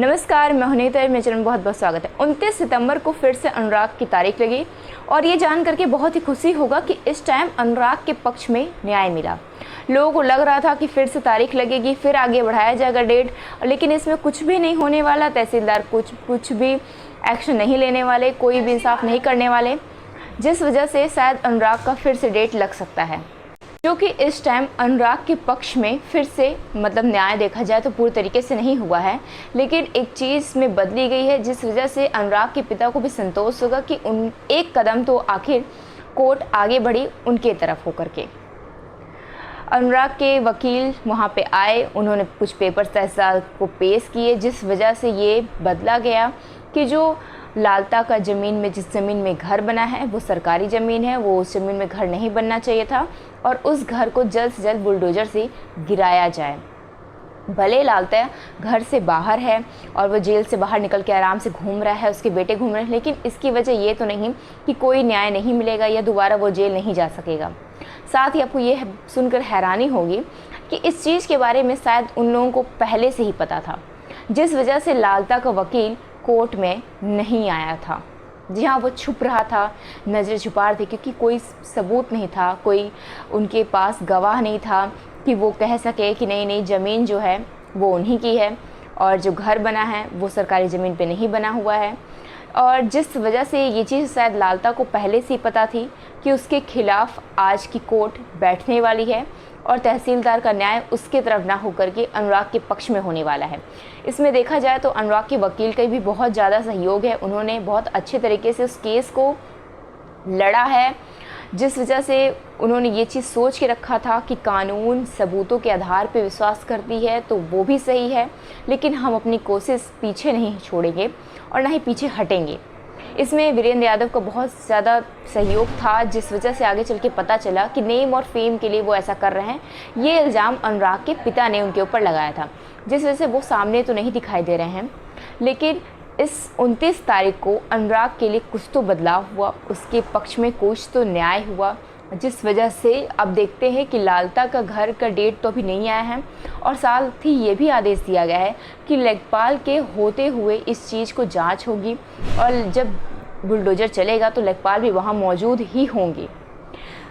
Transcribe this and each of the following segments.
नमस्कार, मैं हुनीत है। मेरे चैनल में बहुत बहुत स्वागत है। 29 सितंबर को फिर से अनुराग की तारीख लगी और ये जान करके बहुत ही खुशी होगा कि इस टाइम अनुराग के पक्ष में न्याय मिला। लोगों को लग रहा था कि फिर से तारीख लगेगी, फिर आगे बढ़ाया जाएगा डेट, लेकिन इसमें कुछ भी नहीं होने वाला। तहसीलदार कुछ भी एक्शन नहीं लेने वाले, कोई भी इंसाफ नहीं करने वाले, जिस वजह से शायद अनुराग का फिर से डेट लग सकता है, जो कि इस टाइम अनुराग के पक्ष में फिर से न्याय देखा जाए तो पूरी तरीके से नहीं हुआ है, लेकिन एक चीज़ में बदली गई है, जिस वजह से अनुराग के पिता को भी संतोष होगा कि उन एक कदम तो आखिर कोर्ट आगे बढ़ी उनके तरफ होकर के। अनुराग के वकील वहाँ पे आए, उन्होंने कुछ पेपर्स तहसीलदार को पेश किए, जिस वजह से ये बदला गया कि जो लालता का ज़मीन में जिस ज़मीन में घर बना है वो सरकारी ज़मीन है, वो उस ज़मीन में घर नहीं बनना चाहिए था और उस घर को जल्द से जल्द बुलडोज़र से गिराया जाए। भले लालता घर से बाहर है और वो जेल से बाहर निकल के आराम से घूम रहा है, उसके बेटे घूम रहे हैं, लेकिन इसकी वजह ये तो नहीं कि कोई न्याय नहीं मिलेगा या दोबारा वो जेल नहीं जा सकेगा। साथ ही आपको ये सुनकर हैरानी होगी कि इस चीज़ के बारे में शायद उन लोगों को पहले से ही पता था, जिस वजह से लालता का वकील कोर्ट में नहीं आया था। जी हाँ, वो छुप रहा था, नज़रें छुपा रहे थे, क्योंकि कोई सबूत नहीं था, कोई उनके पास गवाह नहीं था कि वो कह सके कि नहीं ज़मीन जो है वो उन्हीं की है और जो घर बना है वो सरकारी ज़मीन पे नहीं बना हुआ है। और जिस वजह से ये चीज़ शायद लालता को पहले से ही पता थी कि उसके खिलाफ़ आज की कोर्ट बैठने वाली है और तहसीलदार का न्याय उसके तरफ ना होकर के अनुराग के पक्ष में होने वाला है। इसमें देखा जाए तो अनुराग के वकील का भी बहुत ज़्यादा सहयोग है, उन्होंने बहुत अच्छे तरीके से उस केस को लड़ा है, जिस वजह से उन्होंने ये चीज़ सोच के रखा था कि कानून सबूतों के आधार पर विश्वास करती है तो वो भी सही है, लेकिन हम अपनी कोशिश पीछे नहीं छोड़ेंगे और ना ही पीछे हटेंगे। इसमें वीरेंद्र यादव का बहुत ज़्यादा सहयोग था, जिस वजह से आगे चल के पता चला कि नेम और फेम के लिए वो ऐसा कर रहे हैं। ये इल्ज़ाम अनुराग के पिता ने उनके ऊपर लगाया था, जिस वजह से वो सामने तो नहीं दिखाई दे रहे हैं, लेकिन इस 29 तारीख को अनुराग के लिए कुछ तो बदलाव हुआ, उसके पक्ष में कुछ तो न्याय हुआ, जिस वजह से अब देखते हैं कि लालता का घर का डेट तो अभी नहीं आया है और साथ ही ये भी आदेश दिया गया है कि लेखपाल के होते हुए इस चीज़ को जांच होगी और जब बुलडोज़र चलेगा तो लेखपाल भी वहाँ मौजूद ही होंगे।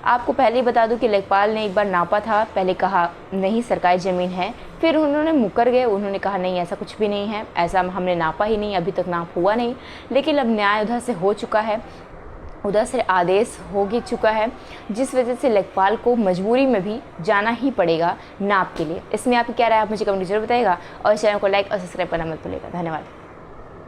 आपको पहले ही बता दूं कि लेखपाल ने एक बार नापा था, पहले कहा नहीं सरकारी ज़मीन है, फिर उन्होंने मुकर गए, उन्होंने कहा नहीं ऐसा कुछ भी नहीं है, ऐसा हमने नापा ही नहीं, अभी तक नाप हुआ नहीं। लेकिन अब न्याय उधर से हो चुका है, उधर से आदेश हो ही चुका है, जिस वजह से लेखपाल को मजबूरी में भी जाना ही पड़ेगा नाप के लिए। इसमें आपकी क्या राय है आप मुझे कमेंट जरूर बताइएगा और चैनल को लाइक और सब्सक्राइब करना मत भूलिएगा। धन्यवाद।